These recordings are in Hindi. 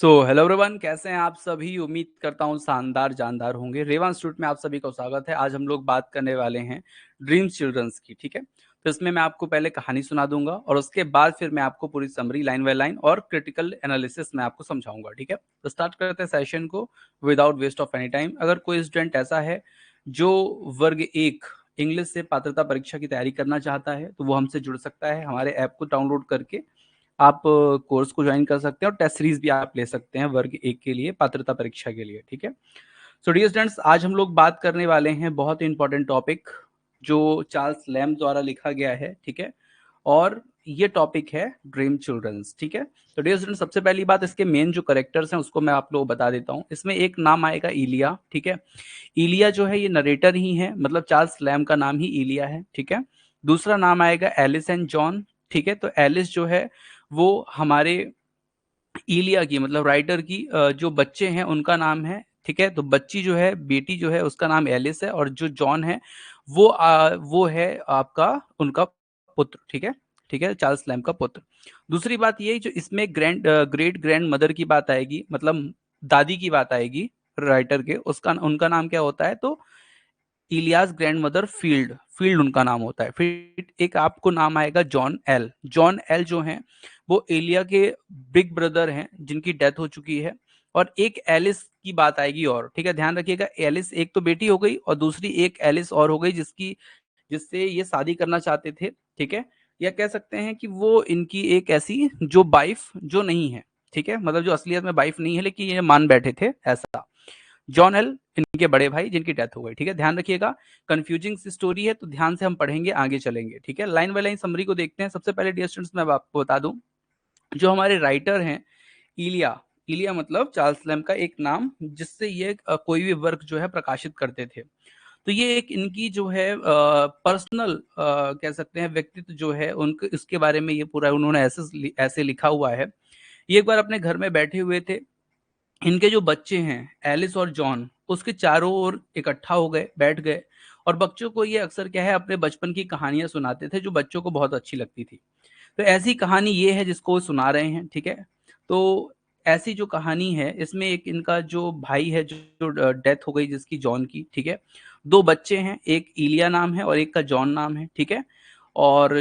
हेलो एवरीवन, कैसे हैं आप सभी। उम्मीद करता हूँ शानदार जानदार होंगे। रेवा इंस्टीट्यूट में आप सभी का स्वागत है। आज हम लोग बात करने वाले हैं ड्रीम्स चिल्ड्रंस की। ठीक है, तो इसमें मैं आपको पहले कहानी सुना दूंगा और उसके बाद फिर मैं आपको पूरी समरी लाइन बाय लाइन और क्रिटिकल एनालिसिस में आपको समझाऊंगा। ठीक है, तो स्टार्ट करते हैं सेशन को without waste of any time. अगर कोई स्टूडेंट ऐसा है जो वर्ग एक इंग्लिश से पात्रता परीक्षा की तैयारी करना चाहता है तो वो हमसे जुड़ सकता है। हमारे ऐप को डाउनलोड करके आप कोर्स को ज्वाइन कर सकते हैं और टेस्ट सीरीज भी आप ले सकते हैं वर्ग एक के लिए, पात्रता परीक्षा के लिए। ठीक है, सो डियर स्टूडेंट्स, आज हम लोग बात करने वाले हैं बहुत ही इंपॉर्टेंट टॉपिक जो चार्ल्स लैम्ब द्वारा लिखा गया है। ठीक है, और ये टॉपिक है ड्रीम चिल्ड्रंस। ठीक है, तो डियर स्टूडेंट्स, सबसे पहली बात, इसके मेन जो करेक्टर्स हैं उसको मैं आप लोगों को बता देता हूँ। इसमें एक नाम आएगा इलिया। ठीक है, इलिया जो है ये नरेटर ही है, मतलब चार्ल्स लैम्ब का नाम ही इलिया है। ठीक है, दूसरा नाम आएगा एलिस एंड जॉन। ठीक है, तो एलिस जो है वो हमारे इलिया की, मतलब राइटर की जो बच्चे हैं उनका नाम है। ठीक है, तो बच्ची जो है, बेटी जो है, उसका नाम एलिस है, और जो जॉन है वो है आपका उनका पुत्र। ठीक है, ठीक है, चार्ल्स लैम्ब का पुत्र। दूसरी बात ये जो इसमें ग्रेट ग्रैंड मदर की बात आएगी, मतलब दादी की बात आएगी राइटर के, उसका उनका नाम क्या होता है, तो इलियास ग्रैंडमदर फील्ड, फील्ड उनका नाम होता है। फिर एक आपको नाम आएगा जॉन एल। जॉन एल जो हैं वो एलिया के बिग ब्रदर हैं जिनकी डेथ हो चुकी है। और एक एलिस की बात आएगी, और ठीक है, ध्यान रखिएगा, एलिस एक तो बेटी हो गई और दूसरी एक एलिस और हो गई जिससे ये शादी करना चाहते थे। ठीक है, या कह सकते हैं कि वो इनकी एक ऐसी जो वाइफ जो नहीं है। ठीक है, मतलब जो असलियत में वाइफ नहीं है लेकिन ये मान बैठे थे ऐसा। जॉन एल इनके बड़े भाई जिनकी डेथ हो गई। ठीक है, ध्यान रखिएगा, कंफ्यूजिंग सी स्टोरी है तो ध्यान से हम पढ़ेंगे, आगे चलेंगे। ठीक है, लाइन बाय लाइन समरी को देखते हैं। सबसे पहले डियर स्टूडेंट्स, मैं आपको बता दूं, जो हमारे राइटर हैं इलिया, इलिया मतलब चार्ल्स लैम्ब का एक नाम जिससे ये कोई भी वर्क जो है प्रकाशित करते थे। तो ये एक इनकी जो है पर्सनल कह सकते हैं व्यक्तित्व जो है उनके, इसके बारे में ये पूरा उन्होंने ऐसे ऐसे लिखा हुआ है। ये एक बार अपने घर में बैठे हुए थे, इनके जो बच्चे हैं एलिस और जॉन उसके चारों ओर इकट्ठा हो गए, बैठ गए, और बच्चों को ये अक्सर क्या है अपने बचपन की कहानियां सुनाते थे जो बच्चों को बहुत अच्छी लगती थी। तो ऐसी कहानी ये है जिसको वो सुना रहे हैं। ठीक है, तो ऐसी जो कहानी है इसमें एक इनका जो भाई है जो डेथ हो गई जिसकी, जॉन की। ठीक है, दो बच्चे हैं, एक इलिया नाम है और एक का जॉन नाम है। ठीक है, और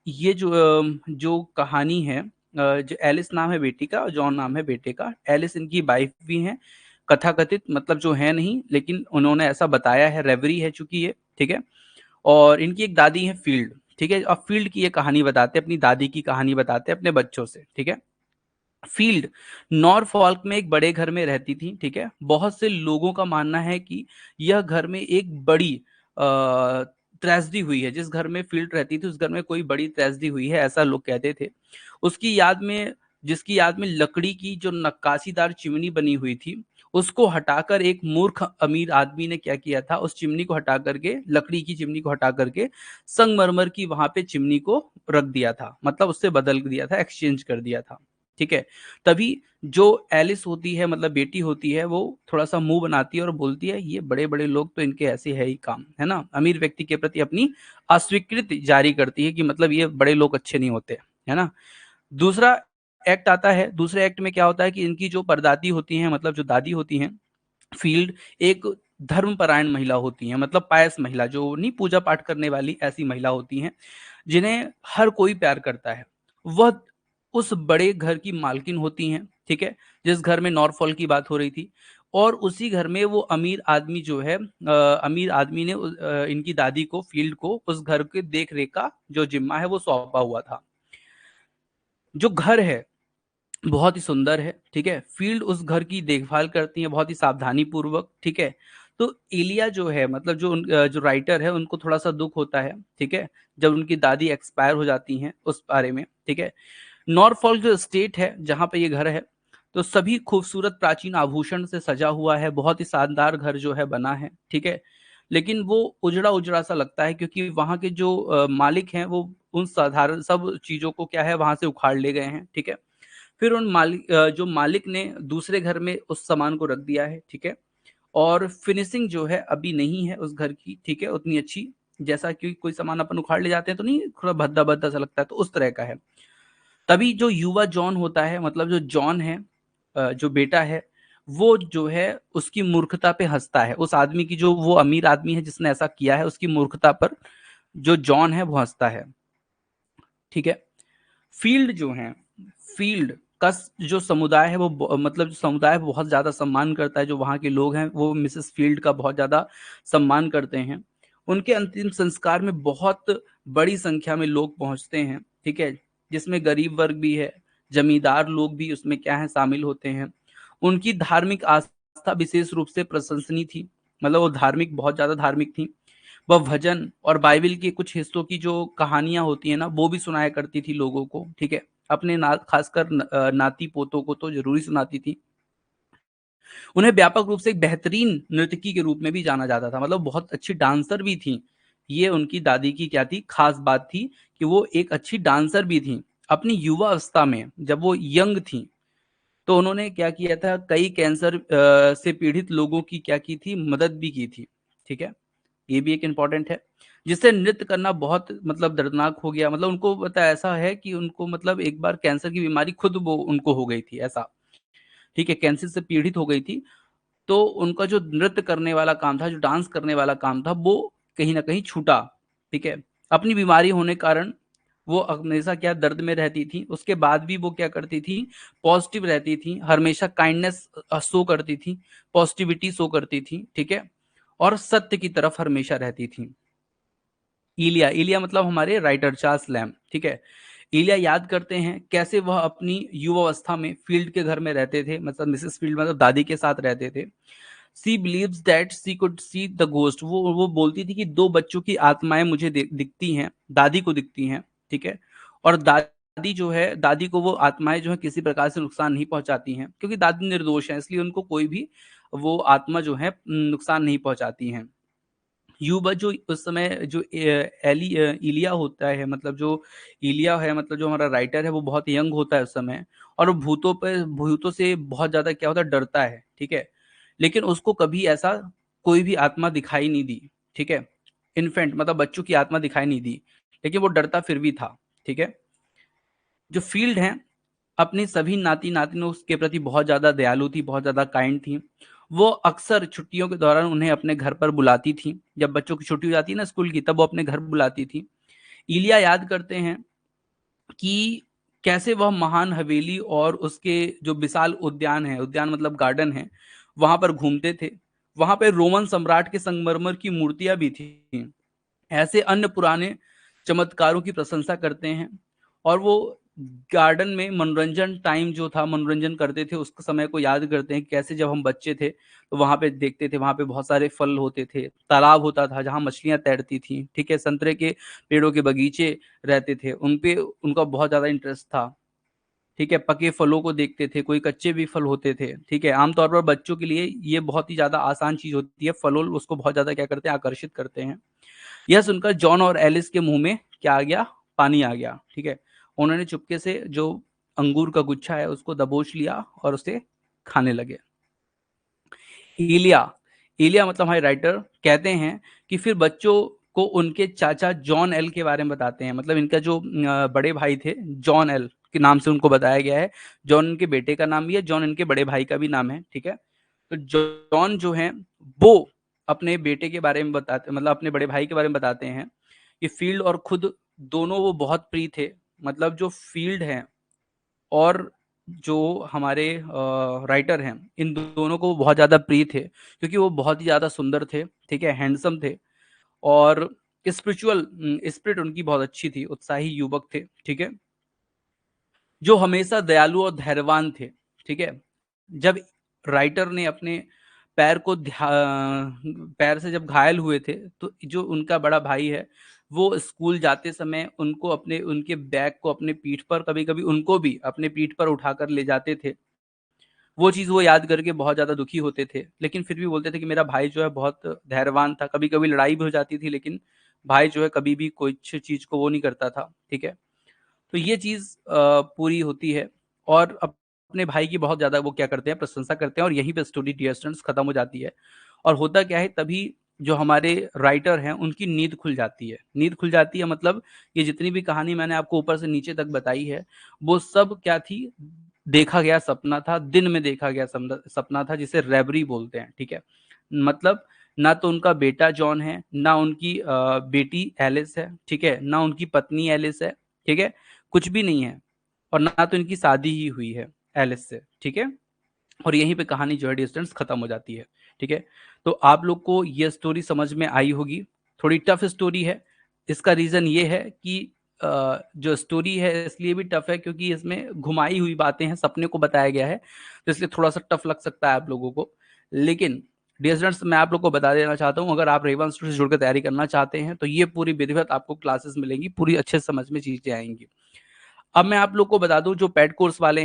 ये जो कहानी है, जो एलिस नाम है बेटी का और जॉन नाम है बेटे का। एलिस इनकी वाइफ भी हैं, कथाकथित, मतलब जो है नहीं लेकिन उन्होंने ऐसा बताया है, रेवरी है चूंकि ये। ठीक है, और इनकी एक दादी है फील्ड। ठीक है, अब फील्ड की ये कहानी बताते हैं, अपनी दादी की कहानी बताते हैं अपने बच्चों से। ठीक है, फील्ड नॉरफॉल्क में एक बड़े घर में रहती थी। ठीक है, बहुत से लोगों का मानना है कि यह घर में एक बड़ी ट्रेजेडी हुई है। जिस घर में फील्ड रहती थी उस घर में कोई बड़ी ट्रेजेडी हुई है, ऐसा लोग कहते थे। उसकी याद में, जिसकी याद में लकड़ी की जो नक्काशीदार चिमनी बनी हुई थी उसको हटाकर एक मूर्ख अमीर आदमी ने क्या किया था, उस चिमनी को हटा करके, लकड़ी की चिमनी को हटा करके संगमरमर की वहां पे चिमनी को रख दिया था, मतलब उससे बदल दिया था, एक्सचेंज कर दिया था। ठीक है, तभी जो एलिस होती है, मतलब बेटी होती है, वो थोड़ा सा मुंह बनाती है और बोलती है ये बड़े बड़े लोग तो इनके ऐसे है ही काम, है ना, अमीर व्यक्ति के प्रति अपनी अस्वीकृति जारी करती है कि मतलब ये बड़े लोग अच्छे नहीं होते, है ना। दूसरा एक्ट आता है, दूसरे एक्ट में क्या होता है कि इनकी जो परदादी होती हैं, मतलब जो दादी होती हैं फील्ड, एक धर्मपरायण महिला होती हैं, मतलब पायस महिला, जो नहीं पूजा पाठ करने वाली, ऐसी महिला होती हैं जिन्हें हर कोई प्यार करता है। वह उस बड़े घर की मालकिन होती हैं। ठीक है, जिस घर में नॉरफॉल की बात हो रही थी, और उसी घर में वो अमीर आदमी जो है, अमीर आदमी ने इनकी दादी को, फील्ड को, उस घर के देख रेख का जो जिम्मा है वो सौंपा हुआ था। जो घर है बहुत ही सुंदर है। ठीक है, फील्ड उस घर की देखभाल करती है बहुत ही सावधानी पूर्वक। ठीक है, तो एलिया जो है, मतलब जो राइटर है, उनको थोड़ा सा दुख होता है। ठीक है, जब उनकी दादी एक्सपायर हो जाती हैं उस बारे में। ठीक है, नॉरफॉल्क जो स्टेट है जहाँ पे ये घर है, तो सभी खूबसूरत प्राचीन आभूषण से सजा हुआ है, बहुत ही शानदार घर जो है बना है। ठीक है, लेकिन वो उजड़ा उजड़ा सा लगता है क्योंकि वहाँ के जो मालिक हैं वो उन साधारण सब चीजों को क्या है वहां से उखाड़ ले गए हैं। ठीक है, फिर उन मालिक जो मालिक ने दूसरे घर में उस सामान को रख दिया है। ठीक है, और फिनिशिंग जो है अभी नहीं है उस घर की, ठीक है, उतनी अच्छी, जैसा कि कोई सामान अपन उखाड़ ले जाते हैं तो नहीं थोड़ा भद्दा भद्दा सा लगता है, तो उस तरह का है। तभी जो युवा जॉन होता है, मतलब जो जॉन है, जो बेटा है वो जो है उसकी मूर्खता पे हंसता है। उस आदमी की, जो वो अमीर आदमी है जिसने ऐसा किया है, उसकी मूर्खता पर जो जॉन है वो हंसता है। ठीक है। फील्ड जो है, फील्ड का जो समुदाय है वो मतलब जो समुदाय बहुत ज्यादा सम्मान करता है, जो वहाँ के लोग हैं वो मिसेस फील्ड का बहुत ज्यादा सम्मान करते हैं। उनके अंतिम संस्कार में बहुत बड़ी संख्या में लोग पहुंचते हैं। ठीक है। जिसमें गरीब वर्ग भी है, जमींदार लोग भी उसमें क्या है शामिल होते हैं। उनकी धार्मिक आस्था विशेष रूप से प्रशंसनीय थी, मतलब वो धार्मिक, बहुत ज्यादा धार्मिक थी। वह भजन और बाइबल के कुछ हिस्सों की जो कहानियां होती है ना, वो भी सुनाया करती थी लोगों को। ठीक है। अपने खासकर नाती पोतों को तो जरूरी सुनाती थी। उन्हें व्यापक रूप से एक बेहतरीन नर्तकी के रूप में भी जाना जाता था, मतलब बहुत अच्छी डांसर भी थी। ये उनकी दादी की क्या थी, खास बात थी कि वो एक अच्छी डांसर भी थी। अपनी युवा अवस्था में जब वो यंग थी तो उन्होंने क्या किया था, कई कैंसर से पीड़ित लोगों की क्या की थी, मदद भी की थी। ठीक है। ये भी एक इम्पोर्टेंट है। जिससे नृत्य करना बहुत मतलब दर्दनाक हो गया, मतलब उनको पता ऐसा है कि उनको मतलब एक बार कैंसर की बीमारी खुद वो उनको हो गई थी ऐसा। ठीक है। कैंसर से पीड़ित हो गई थी। तो उनका जो नृत्य करने वाला काम था, जो डांस करने वाला काम था, वो कहीं ना कहीं छूटा। ठीक है। अपनी बीमारी होने कारण वो हमेशा क्या दर्द में रहती थी, उसके बाद भी वो क्या करती थी, पॉजिटिव रहती थी, हमेशा काइंडनेस शो करती थी, पॉजिटिविटी शो करती थी। ठीक है। और सत्य की तरफ हमेशा रहती थी। इलिया, इलिया मतलब हमारे राइटर चार्ल्स लैम्ब। ठीक है। इलिया याद करते हैं कैसे वह अपनी युवावस्था में फील्ड के घर में रहते थे, मतलब मिसेस फील्ड मतलब दादी के साथ रहते थे। She believes that she could see the ghost, वो बोलती थी कि दो बच्चों की आत्माएं मुझे दिखती हैं, दादी को दिखती हैं। ठीक है। और दादी जो है, दादी को वो आत्माएं जो है किसी प्रकार से नुकसान नहीं पहुंचाती हैं, क्योंकि दादी निर्दोष है, इसलिए उनको कोई भी वो आत्मा जो है नुकसान नहीं पहुंचाती हैं। युवा जो उस समय जो इलिया होता है, मतलब जो इलिया है, मतलब जो हमारा राइटर है, वो बहुत यंग होता है उस समय। और वो भूतों से बहुत ज्यादा क्या होता है, डरता है। ठीक है। लेकिन उसको कभी ऐसा कोई भी आत्मा दिखाई नहीं दी। ठीक है। इन्फेंट मतलब बच्चों की आत्मा दिखाई नहीं दी, लेकिन वो डरता फिर भी था। ठीक है। जो फील्ड है अपनी सभी नाती नातिनों के प्रति बहुत ज्यादा दयालु थी, बहुत ज्यादा काइंड थी। वो अक्सर छुट्टियों के दौरान उन्हें अपने घर पर बुलाती थी, जब बच्चों की छुट्टी हो जाती है ना स्कूल की, तब वो अपने घर बुलाती थी। इलिया याद करते हैं कि कैसे वह महान हवेली और उसके जो विशाल उद्यान है, उद्यान मतलब गार्डन है, वहां पर घूमते थे। वहां पर रोमन सम्राट के संगमरमर की मूर्तियां भी थी। ऐसे अन्य पुराने चमत्कारों की प्रशंसा करते हैं। और वो गार्डन में मनोरंजन टाइम जो था, मनोरंजन करते थे, उस समय को याद करते हैं कैसे जब हम बच्चे थे तो वहां पे देखते थे, वहां पे बहुत सारे फल होते थे, तालाब होता था जहां मछलियां तैरती थी। ठीक है। संतरे के पेड़ों के बगीचे रहते थे, उन पे उनका बहुत ज्यादा इंटरेस्ट था। ठीक है। पके फलों को देखते थे, कोई कच्चे भी फल होते थे। ठीक है। आमतौर पर बच्चों के लिए ये बहुत ही ज्यादा आसान चीज होती है, फलों उसको बहुत ज्यादा क्या करते हैं, आकर्षित करते हैं। यह सुनकर जॉन और एलिस के मुंह में क्या आ गया, पानी आ गया। ठीक है। उन्होंने चुपके से जो अंगूर का गुच्छा है उसको दबोच लिया और उसे खाने लगे। इलिया, इलिया मतलब हमारे राइटर कहते हैं कि फिर बच्चों को उनके चाचा जॉन एल के बारे में बताते हैं, मतलब इनका जो बड़े भाई थे, जॉन एल के नाम से उनको बताया गया है। जॉन इनके बेटे का नाम भी है, जॉन इनके बड़े भाई का भी नाम है। ठीक है। तो जॉन जो है वो अपने बेटे के बारे में बताते, मतलब अपने बड़े भाई के बारे में बताते हैं कि फील्ड और खुद दोनों वो बहुत प्रिय थे। मतलब जो फील्ड है और जो हमारे राइटर हैं, इन दोनों को बहुत ज़्यादा प्रिय थे, क्योंकि वो बहुत ही ज़्यादा सुंदर थे। ठीक है। हैंडसम थे। और स्पिरिचुअल स्पिरिट उनकी बहुत अच्छी थी, उत्साही युवक थे। ठीक है। जो हमेशा दयालु और धैर्यवान थे। ठीक है। जब राइटर ने अपने पैर को पैर से जब घायल हुए थे, तो जो उनका बड़ा भाई है वो स्कूल जाते समय उनको अपने उनके बैग को अपने पीठ पर, कभी कभी उनको भी अपने पीठ पर उठाकर ले जाते थे। वो चीज वो याद करके बहुत ज्यादा दुखी होते थे, लेकिन फिर भी बोलते थे कि मेरा भाई जो है बहुत धैर्यवान था। कभी कभी लड़ाई भी हो जाती थी, लेकिन भाई जो है कभी भी कोई चीज को वो नहीं करता था। ठीक है। तो ये चीज पूरी होती है। और अपने भाई की बहुत ज्यादा वो क्या करते हैं, प्रशंसा करते हैं, और यहीं पे स्टोरी डियर स्टूडेंट्स खत्म हो जाती है। और होता क्या है, तभी जो हमारे राइटर हैं उनकी नींद खुल जाती है। नींद खुल जाती है मतलब ये जितनी भी कहानी मैंने आपको ऊपर से नीचे तक बताई है, वो सब क्या थी, देखा गया सपना था, दिन में देखा गया सपना था, जिसे रेवरी बोलते हैं, ठीक है। मतलब ना तो उनका बेटा जॉन है, ना उनकी बेटी एलिस है, ठीक है, ना उनकी पत्नी एलिस है, ठीक है, कुछ भी नहीं है, और ना तो इनकी शादी ही हुई है एलिस से, ठीक है। और यहीं पे कहानी जो है डियर स्टूडेंट्स खत्म हो जाती है, ठीक है। तो आप लोग को ये स्टोरी समझ में आई होगी। थोड़ी टफ स्टोरी है। इसका रीजन ये है कि जो स्टोरी है इसलिए भी टफ है क्योंकि इसमें घुमाई हुई बातें हैं, सपने को बताया गया है, तो इसलिए थोड़ा सा टफ लग सकता है आप लोगों को। लेकिन डियर स्टूडेंट्स, मैं आप लोग को बता देना चाहता हूँ, अगर आप रेवा इंस्टीट्यूट से जुड़कर तैयारी करना चाहते हैं तो ये पूरी विधिवत आपको क्लासेस मिलेंगी, पूरी अच्छे से समझ में चीजें आएंगी। अब मैं आप लोग को बता दूं, जो पेड कोर्स वाले हैं